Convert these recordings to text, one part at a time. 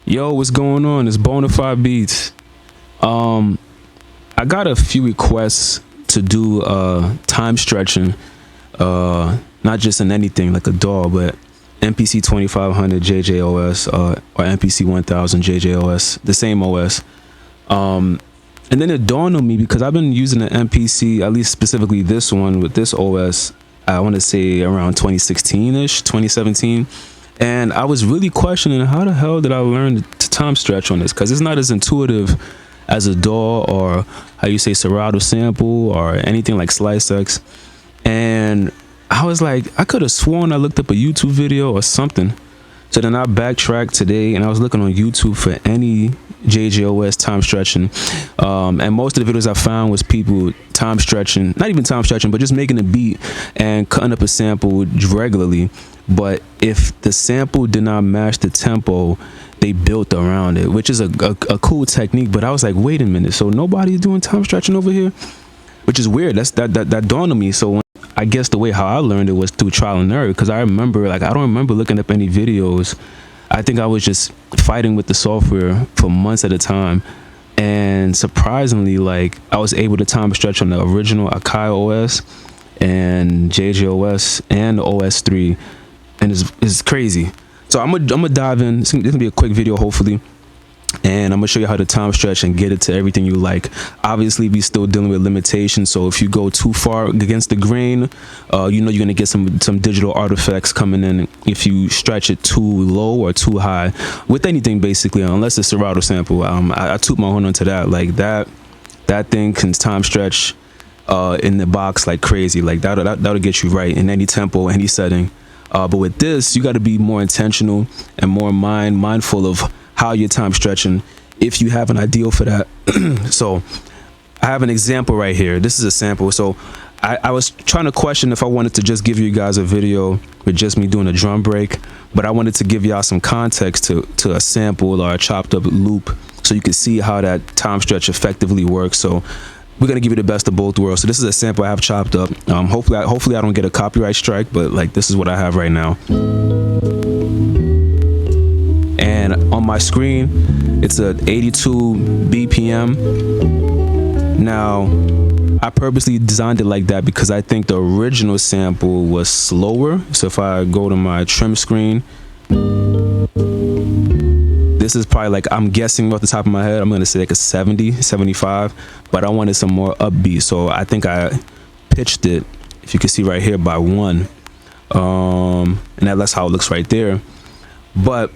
Yo, what's going on? It's Bonafide Beats. I got a few requests to do time stretching, not just in anything like a DAW, but MPC 2500 JJOS or MPC 1000 JJOS, the same OS. And then it dawned on me because I've been using the MPC, at least specifically this one with this OS, I want to say around 2016-ish, 2017. And I was really questioning how the hell did I learn to time stretch on this, because it's not as intuitive as a DAW or how you say Serato sample or anything like Slice X. And I was like, I could have sworn I looked up a YouTube video or something. So then I backtracked today and I was looking on YouTube for any JJOS time stretching, and most of the videos I found was people time stretching, not even time stretching, but just making a beat and cutting up a sample regularly. But if the sample did not match the tempo, they built around it, which is a cool technique. But I was like, wait a minute, so nobody's doing time stretching over here, which is weird. That dawned on me. So I guess the way how I learned it was through trial and error, because I remember, like, I don't remember looking up any videos. I think I was just fighting with the software for months at a time, and surprisingly, like, I was able to time stretch on the original Akai OS and JJOS and the OS3, and it's crazy. So I'm gonna dive in. It's gonna be a quick video, hopefully, and I'm gonna show you how to time stretch and get it to everything you like. Obviously, we still dealing with limitations, so if you go too far against the grain, you know you're gonna get some digital artifacts coming in if you stretch it too low or too high with anything, basically, unless it's Serato sample. I toot my horn onto that. Like that thing can time stretch in the box like crazy. Like that'll get you right in any tempo, any setting. But with this, you got to be more intentional and more mindful of how you're time stretching if you have an ideal for that. So I have an example right here. This is a sample. So I was trying to question if I wanted to just give you guys a video with just me doing a drum break, but I wanted to give y'all some context to a sample or a chopped up loop so you can see how that time stretch effectively works. So we're gonna give you the best of both worlds. So this is a sample I have chopped up. Hopefully I don't get a copyright strike, but like, this is what I have right now. And on my screen, it's a 82 BPM. Now, I purposely designed it like that because I think the original sample was slower. So if I go to my trim screen, this is probably, like, I'm guessing off the top of my head, I'm gonna say like a 70, 75, but I wanted some more upbeat. So I think I pitched it, if you can see right here, by 1. And that's how it looks right there. But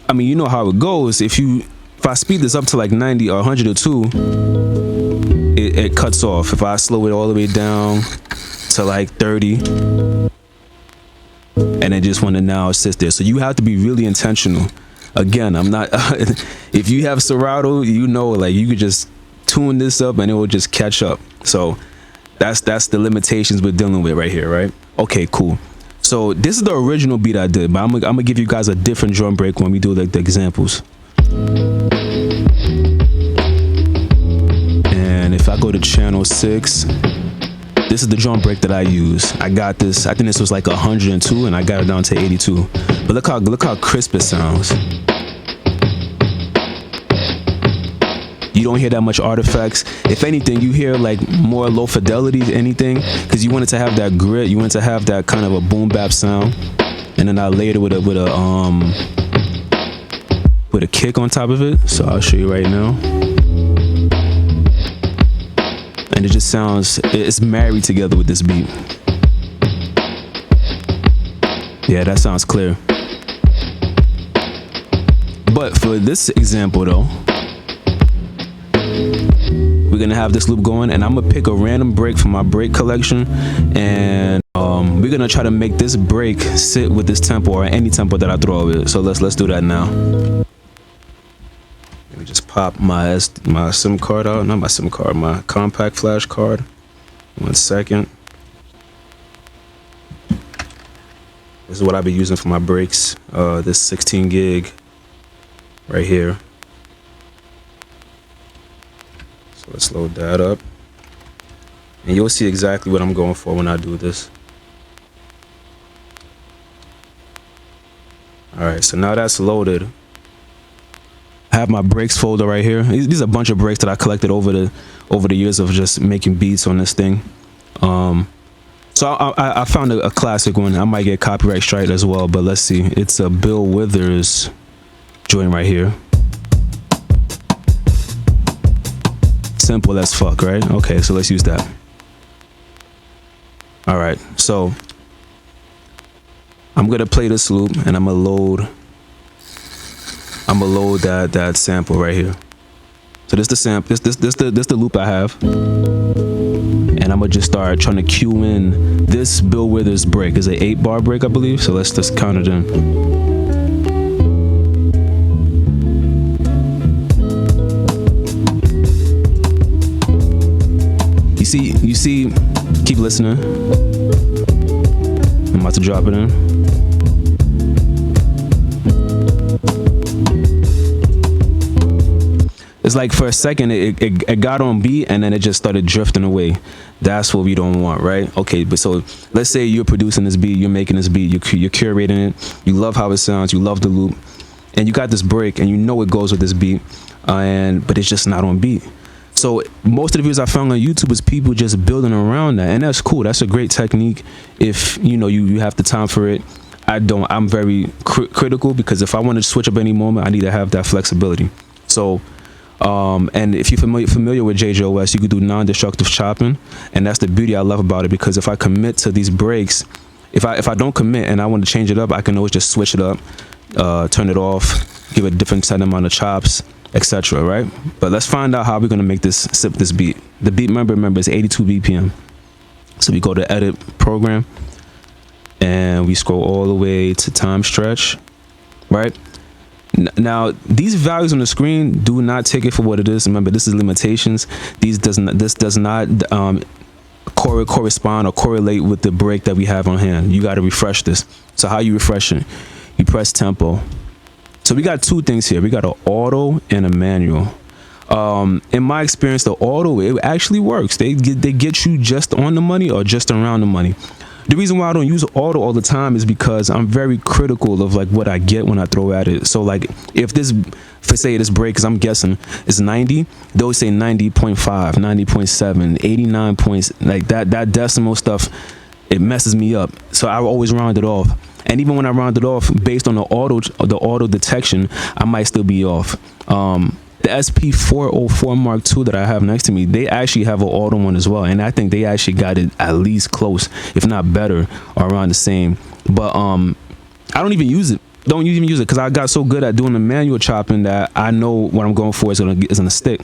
I mean, you know how it goes. If I speed this up to like 90 or 102, it cuts off. If I slow it all the way down to like 30, and I just want to now sit there. So you have to be really intentional. Again, I'm not if you have Serato, you know, like, you could just tune this up and it will just catch up. So that's the limitations we're dealing with right here, right? Okay, cool. So this is the original beat I did, but I'm gonna give you guys a different drum break when we do like the examples. And if I go to channel 6, this is the drum break that I use. I got this, I think this was like 102 and I got it down to 82. But look how crisp it sounds. You don't hear that much artifacts. If anything, you hear like more low fidelity than anything, because you wanted to have that grit, you wanted to have that kind of a boom bap sound. And then I layered it with a kick on top of it. So I'll show you right now. And it just sounds, it's married together with this beat. Yeah, that sounds clear. But for this example though, we're gonna have this loop going, and I'm gonna pick a random break from my break collection, and we're gonna try to make this break sit with this tempo or any tempo that I throw at it. So let's do that now. Let me just pop my SIM card out. Not my SIM card, my compact flash card. 1 second. This is what I've been using for my breaks. This 16 gig right here. So let's load that up, and you'll see exactly what I'm going for when I do this. All right, so now that's loaded. I have my breaks folder right here. These are a bunch of breaks that I collected over the years of just making beats on this thing. So I found a classic one. I might get copyright strike as well, but let's see. It's a Bill Withers joint right here. Simple as fuck, right? Okay, so let's use that. All right, so I'm gonna play this loop and I'm gonna load that sample right here. So this the sample, this the loop I have, and I'm gonna just start trying to cue in this Bill Withers break. It's an 8-bar break, I believe. So let's just count it in. You see, keep listening. I'm about to drop it in. It's like for a second it got on beat and then it just started drifting away. That's what we don't want, right? Okay, but so let's say you're producing this beat, you're making this beat, you're curating it, you love how it sounds, you love the loop, and you got this break and you know it goes with this beat, but it's just not on beat. So most of the videos I found on YouTube is people just building around that, and that's cool. That's a great technique if you have the time for it. I'm very critical, because if I want to switch up any moment, I need to have that flexibility. So and if you're familiar with JJOS, you could do non-destructive chopping, and that's the beauty I love about it, because if I commit to these breaks, if I don't commit and I want to change it up, I can always just switch it up, turn it off, give it a different set amount of chops, etc. Right? But let's find out how we're gonna make this beat. The beat, remember is 82 BPM. So we go to edit program and we scroll all the way to time stretch, right? Now these values on the screen, do not take it for what it is. Remember, this is limitations. This does not correspond or correlate with the break that we have on hand. You got to refresh this. So how you refresh it? You press tempo. So we got two things here. We got an auto and a manual. In my experience, the auto, it actually works. They get you just on the money or just around the money. The reason why I don't use auto all the time is because I'm very critical of like what I get when I throw at it. So like if this, for say this break, because I'm guessing is 90, they always say 90.5, 90.7, 89 points, like that decimal stuff, it messes me up. So I always round it off. And even when I round it off based on the auto detection, I might still be off. The SP404 Mark II that I have next to me, they actually have an auto one as well, and I think they actually got it at least close, if not better, or around the same. But I don't even use it. Don't even use it because I got so good at doing the manual chopping that I know what I'm going for is gonna stick.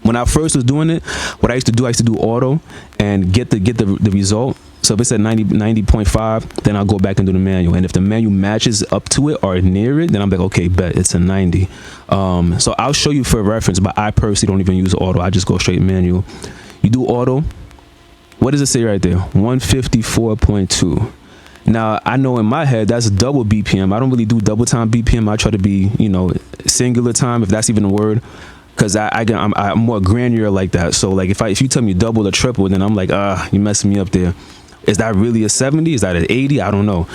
When I first was doing it, what I used to do auto and get the result. So if it's at 90.5, then I'll go back and do the manual. And if the manual matches up to it or near it, then I'm like, okay, bet it's a 90. So I'll show you for reference, but I personally don't even use auto. I just go straight manual. You do auto. What does it say right there? 154.2. Now, I know in my head, that's double BPM. I don't really do double time BPM. I try to be, singular time, if that's even a word. Because I'm more granular like that. So like if you tell me double or triple, then I'm like, you messing me up there. Is that really a 70? Is that an 80? I don't know.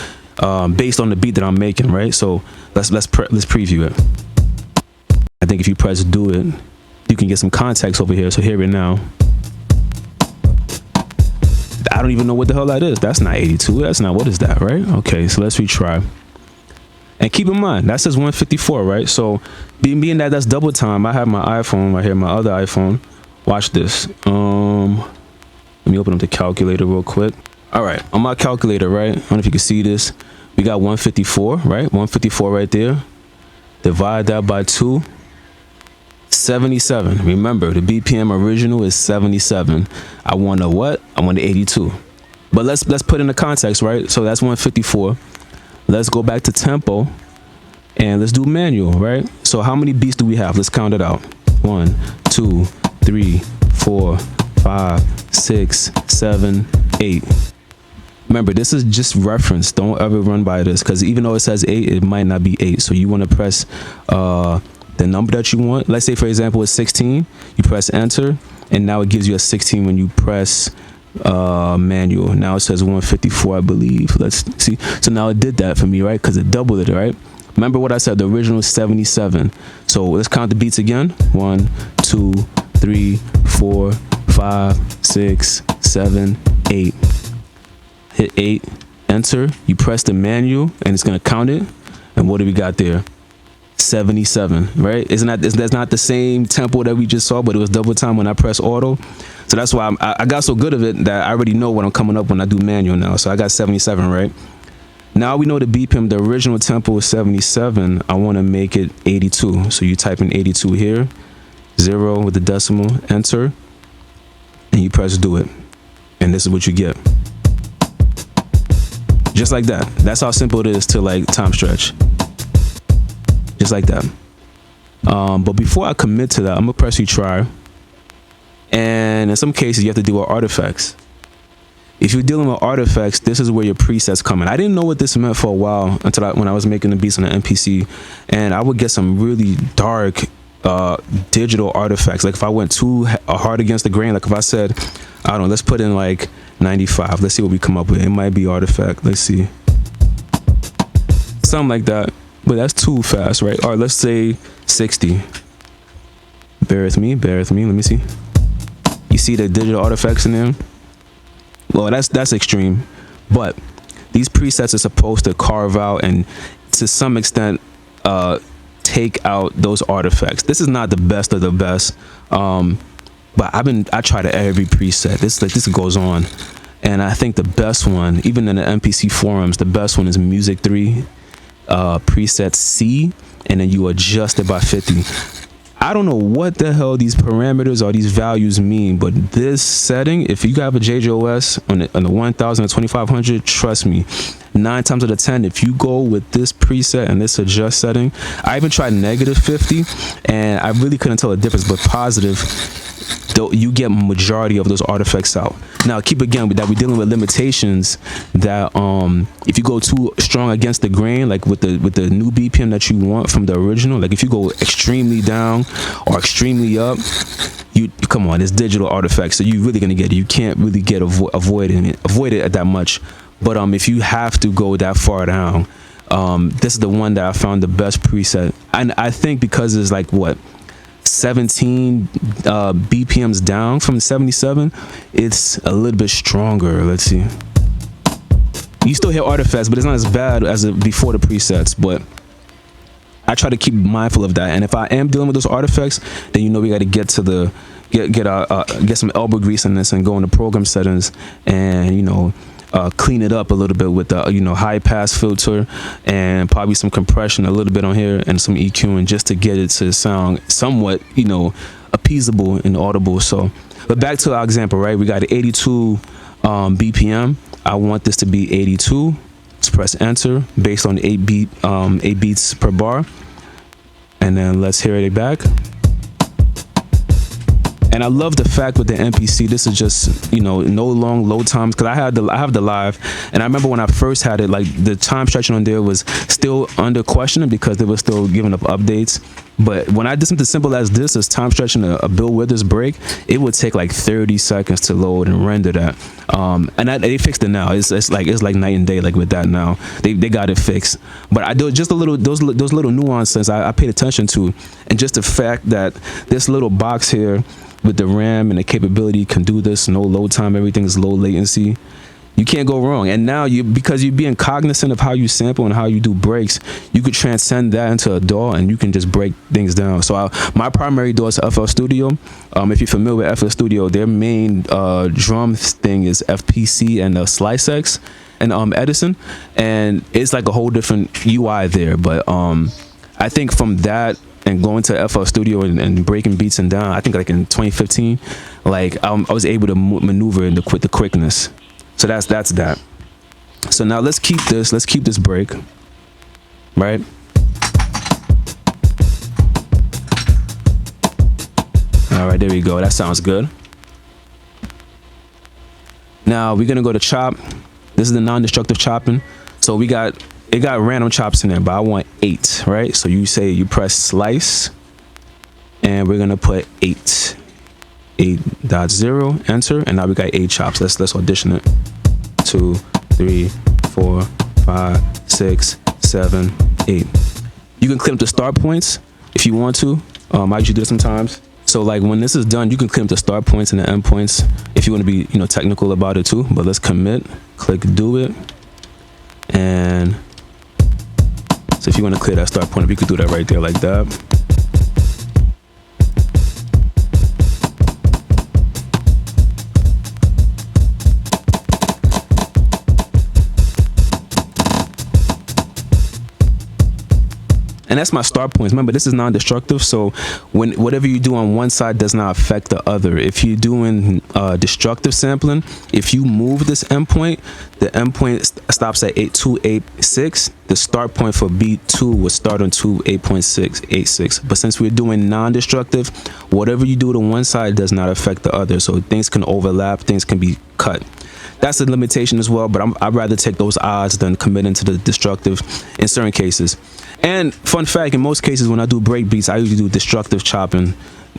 Based on the beat that I'm making, right? So let's preview it. I think if you press do it, you can get some context over here. So hear it now. I don't even know what the hell that is. That's not 82. That's not, what is that, right? Okay, so let's retry. And keep in mind, that says 154, right? So being that that's double time, I have my iPhone right here, my other iPhone. Watch this. Let me open up the calculator real quick. All right, on my calculator, right? I don't know if you can see this. We got 154, right? 154 right there. Divide that by 2. 77. Remember, the BPM original is 77. I want a what? I want the 82. But let's put in the context, right? So that's 154. Let's go back to tempo and let's do manual, right? So how many beats do we have? Let's count it out. 1, 2, 3, 4, 5, 6, 7, 8. Remember, this is just reference. Don't ever run by this, because even though it says 8, it might not be 8. So you want to press the number that you want. Let's say, for example, it's 16. You press enter, and now it gives you a 16 when you press manual. Now it says 154, I believe. Let's see. So now it did that for me, right? Because it doubled it, right? Remember what I said, the original is 77. So let's count the beats again. 1, 2, 3, 4, 5, 6, 7, 8. Hit 8, enter. You press the manual and it's gonna count it. And what do we got there? 77, right? That's not the same tempo that we just saw, but it was double time when I press auto. So that's why I got so good of it that I already know what I'm coming up when I do manual now. So I got 77, right? Now we know the BPM, the original tempo is 77. I want to make it 82. So you type in 82 here, 0 with the decimal, enter, and you press do it. And this is what you get. Just like that. That's how simple it is to like time stretch. Just like that. But before I commit to that, I'm gonna press retry. And in some cases, you have to deal with artifacts. If you're dealing with artifacts, this is where your presets come in. I didn't know what this meant for a while until when I was making the beats on the MPC, and I would get some really dark digital artifacts. Like if I went too hard against the grain, like if I said, I don't know, let's put in like 95. Let's see what we come up with. It might be artifact. Let's see. Something like that. But that's too fast, right? All right, let's say 60. Bear with me. Let me see. You see the digital artifacts in there? Well, that's extreme. But these presets are supposed to carve out and to some extent take out those artifacts. This is not the best of the best. But I tried every preset. This goes on. And I think the best one, even in the MPC forums, the best one is Music 3. Preset C, and then you adjust it by 50. I don't know what the hell these parameters or these values mean, but this setting, if you have a JJOS on the 1000 or 2500, trust me, 9 times out of 10, if you go with this preset and this adjust setting, I even tried negative 50 and I really couldn't tell the difference, but positive, you get majority of those artifacts out. Now keep again that we're dealing with limitations that if you go too strong against the grain, like with the new BPM that you want from the original, like if you go extremely down or extremely up, you come on, it's digital artifacts, so you're really gonna get it. You can't really get avoid it at that much. But if you have to go that far down, this is the one that I found the best preset, and I think because it's like what, 17 BPMs down from 77, it's a little bit stronger. Let's see. You still hear artifacts, but it's not as bad as before the presets. But I try to keep mindful of that. And if I am dealing with those artifacts, then you know we got to get to get some elbow grease in this and go into program settings and clean it up a little bit with the high pass filter and probably some compression a little bit on here and some EQing just to get it to sound somewhat appeasable and audible. So, but back to our example, right? We got 82 BPM. I want this to be 82. Let's press enter based on 8 beats per bar, and then let's hear it back. And I love the fact with the MPC, this is just, no long load times, because I have the live, and I remember when I first had it, like the time stretching on there was still under questioning because they were still giving up updates. But when I did something simple as this, as time stretching a Bill Withers break, it would take like 30 seconds to load and render that. And they fixed it now. It's like night and day. Like with that now, they got it fixed. But I do just those little nuances I paid attention to, and just the fact that this little box here with the RAM and the capability can do this, no load time, everything is low latency. You can't go wrong. And now because you're being cognizant of how you sample and how you do breaks, you could transcend that into a DAW and you can just break things down. So my primary DAW is FL Studio. If you're familiar with FL Studio, their main drum thing is FPC and Slice X and Edison, and it's like a whole different UI there. But I think from that and going to FL Studio and breaking beats and down, I think like in 2015, like I was able to maneuver in the quickness. So that's that. So now let's keep this break, right? All right, there we go. That sounds good. Now we're gonna go to chop. This is the non-destructive chopping. So it got random chops in there, but I want 8, right? So you press slice, and we're gonna put 8 8.0, enter, and now we got 8 chops. Let's audition it. 2, 3, 4, 5, 6, 7, 8. You can clip the start points if you want to. I usually do this sometimes. So like when this is done, you can clip the start points and the end points if you want to be, you know, technical about it too. But let's commit, click do it. And so if you want to clear that start point, you could do that right there like that. And that's my start points. Remember, this is non-destructive, so when whatever you do on one side does not affect the other. If you're doing destructive sampling, if you move this endpoint, the endpoint stops at 286. The start point for beat 2 would start on 2.8.686. But since we're doing non-destructive, whatever you do to one side does not affect the other. So things can overlap, things can be cut. That's a limitation as well, but I'd rather take those odds than committing to the destructive in certain cases. And fun fact, in most cases when I do break beats, I usually do destructive chopping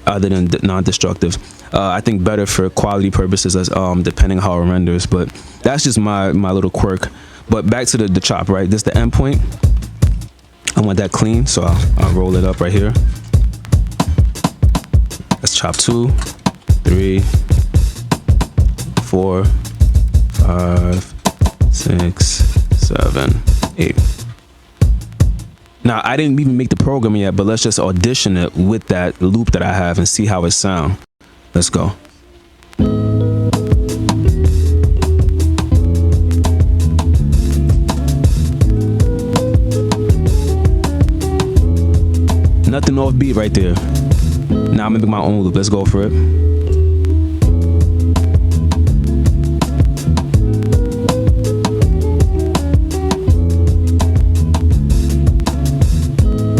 other than non-destructive. I think better for quality purposes, as depending how it renders, but that's just my little quirk. But back to the chop, right? This is the endpoint. I want that clean, so I'll roll it up right here. Let's chop 2, 3, 4, 5, 6, 7, 8. Now, I didn't even make the program yet, but let's just audition it with that loop that I have and see how it sounds. Let's go. Nothing off beat right there. Now I'm gonna make my own loop. Let's go for it.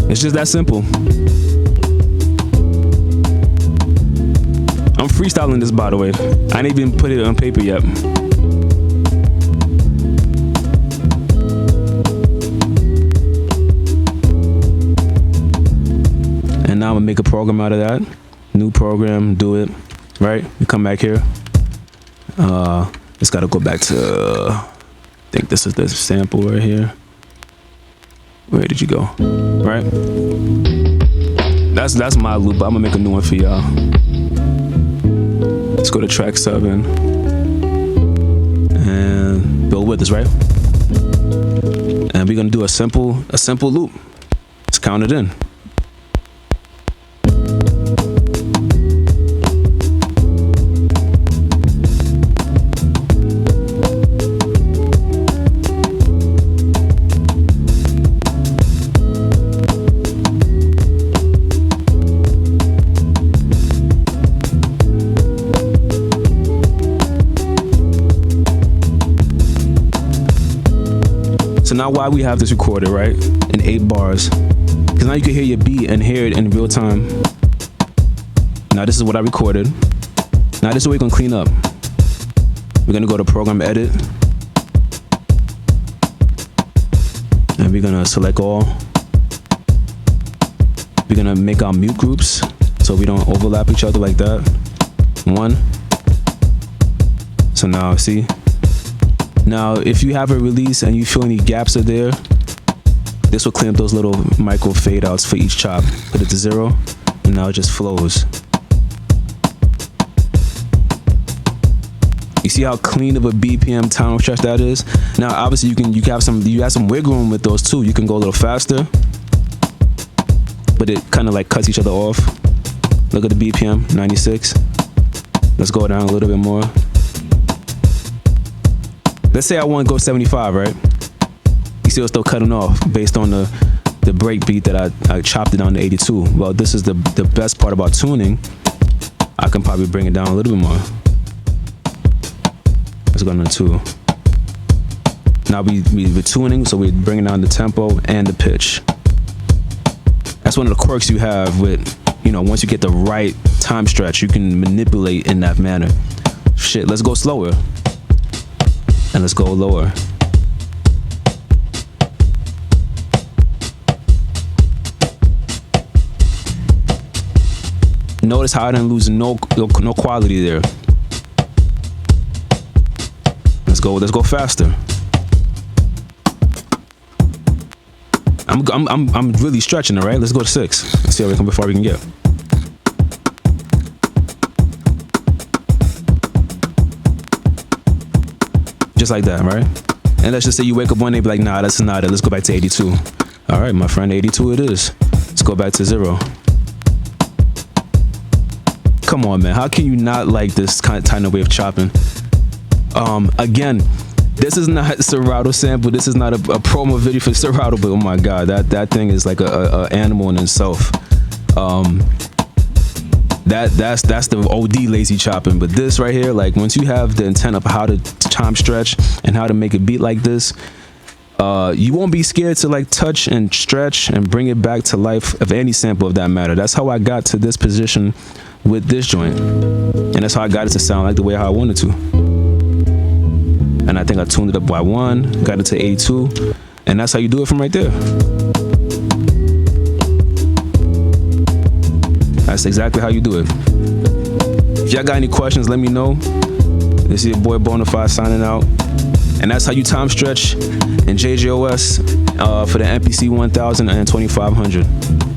It's just that simple. I'm freestyling this, by the way. I didn't even put it on paper yet. And now I'm gonna make a program out of that. New program, do it. Right? We come back here. It's gotta go back to, I think this is the sample right here. Where did you go? Right? That's my loop. I'm gonna make a new one for y'all. Let's go to track 7 and build with us, right? And we're gonna do a simple loop. Let's count it in. So now why we have this recorded, right? In 8 bars. Because now you can hear your beat and hear it in real time. Now this is what I recorded. Now this is what we're gonna clean up. We're gonna go to program edit. And we're gonna select all. We're gonna make our mute groups so we don't overlap each other like that. 1. So now see. Now, if you have a release and you feel any gaps are there, this will clean up those little micro fade outs for each chop. Put it to 0, and now it just flows. You see how clean of a BPM time stretch that is? Now, obviously, you have some wiggle room with those too. You can go a little faster, but it kind of like cuts each other off. Look at the BPM, 96. Let's go down a little bit more. Let's say I want to go 75, right? You see it's still cutting off based on the break beat that I chopped it down to 82. Well, this is the best part about tuning. I can probably bring it down a little bit more. Let's go down to 2. Now we're tuning, so we're bringing down the tempo and the pitch. That's one of the quirks you have with, once you get the right time stretch, you can manipulate in that manner. Shit, let's go slower. And let's go lower. Notice how I didn't lose no quality there. Let's go faster. I'm really stretching it, right? Let's go to 6. Let's see how far we can get. Just like that, right? And let's just say you wake up one day and be like, nah, that's not it. Let's go back to 82. All right, my friend, 82 it is. Let's go back to 0. Come on, man. How can you not like this kind of way of chopping? Again, this is not Serato sample. This is not a promo video for Serato, but oh my God, that thing is like a animal in itself. That's the OD lazy chopping. But this right here, like once you have the intent of how to time stretch and how to make a beat like this, you won't be scared to like touch and stretch and bring it back to life of any sample of that matter. That's how I got to this position with this joint, and that's how I got it to sound like the way how I wanted to. And I think I tuned it up by 1, got it to 82, and that's how you do it from right there. That's exactly how you do it. If y'all got any questions, let me know. This is your boy Bonafide signing out. And that's how you time stretch in JJOS for the MPC 1000 and 2500.